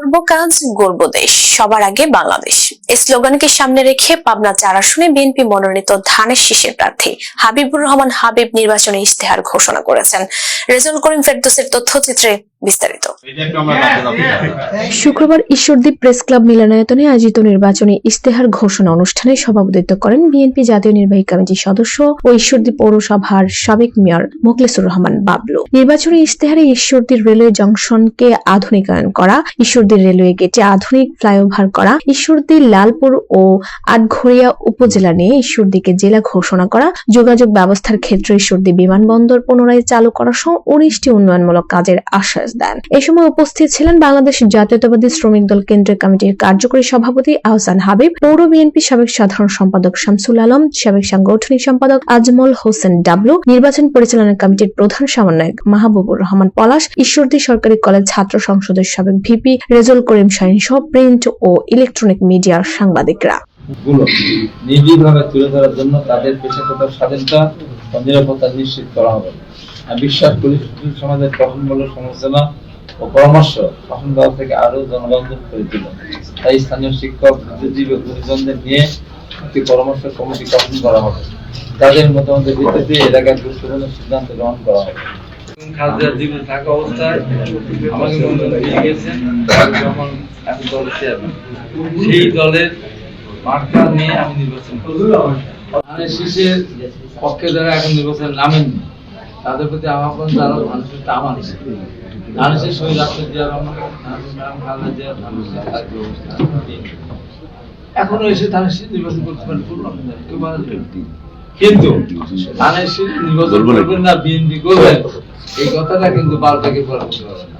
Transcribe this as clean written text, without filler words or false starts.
করব কাজ গড়ব দেশ, সবার আগে বাংলাদেশ এই স্লোগানকে সামনে রেখে পাবনা ৪ আসনে বিএনপি মনোনীত ধানের শীষের প্রার্থী হাবিবুর রহমান হাবিব নির্বাচনী ইশতেহার ঘোষণা করেছেন। রেজাউল করিম ফেরদৌসের তথ্যচিত্রে বিস্তারিত। শুক্রবার ঈশ্বরদী প্রেস ক্লাব মিলনায়তনে আয়োজিত নির্বাচনী ইশতেহার ঘোষণা অনুষ্ঠানে সভাপতিত্ব করেন বিএনপি জাতীয় নির্বাহী কমিটির সদস্য ও ঈশ্বরদী পৌরসভার সাবেক মেয়র মোখলেসুর রহমান বাবলু। নির্বাচনী ইশতেহারে ঈশ্বরদী রেলওয়ে জংশনকে আধুনিকায়ন করা, ঈশ্বরদী রেলওয়ে গেটে আধুনিক ফ্লাইওভার করা, ঈশ্বরদী লালপুর ও আটঘরিয়া উপজেলা নিয়ে ঈশ্বরদীকে জেলা ঘোষণা করা, যোগাযোগ ব্যবস্থার ক্ষেত্রে ঈশ্বরদী বিমানবন্দর পুনরায় চালু করা সহ 19টি উন্নয়নমূলক কাজের আশ্বাস দেন। এ সময় উপস্থিত ছিলেন বাংলাদেশ জাতীয়তাবাদী শ্রমিক দল কেন্দ্রীয় কমিটির কার্যকরী সভাপতি আহসান হাবিব, পৌর বিএনপি সাবেক সাধারণ সম্পাদক শামসুল আলম, সাবেক সাংগঠনিক সম্পাদক আজমল হোসেন ডাবলু, নির্বাচন পরিচালনা কমিটির প্রধান সমন্বয়ক মাহবুবুর রহমান পলাশ, ঈশ্বরদী সরকারি কলেজ ছাত্র সংসদের সাবেক ভিপি রেজাউল করিম শাহীন সহ প্রিন্ট ও ইলেকট্রনিক মিডিয়ার সাংবাদিকরা নির্ভীকভাবে তুলে ধরার জন্য তাদের পেশাগত স্বাধীনতা ও নিরাপত্তা নিশ্চিত করা হবে। আমি বিশ্বাস করি সমাজের গঠনমূলক সমালোচনা ও পরামর্শ শাসন দল থেকে আরো জনবান্ধব করে তুলে। তাই স্থানীয় শিক্ষক, বুদ্ধিজীবী, গুরুজনদের নিয়ে একটি পরামর্শ কমিটি গঠন করা হবে। তাদের মতামতের ভিত্তিতে এলাকার গুরুত্বপূর্ণ সিদ্ধান্ত গ্রহণ করা হবে। খালেদা জীবন থাকা অবস্থায় আমাকে মনোনয়ন দিয়ে গেছেন যখন আমি দলের চেয়ারম্যান, সেই দলের মার্কা নিয়ে আমি নির্বাচন করব। ধানের শীষের পক্ষে যারা এখন নির্বাচন নামেননি তাদের প্রতি আহ্বান জানানো মানুষের আমার ধানের শীষ শহীদ রাষ্ট্রপতি জিয়া রহমান, ম্যাডাম খালেদা জিয়া এখনো এসে ধানের শীষ নির্বাচন করতে পারেন, কিন্তু ধানের শীষ নির্বাচন করবেন না বিএনপি করবেন এই কথাটা কিন্তু বারোটাকে পরে বলতে পারবেন না।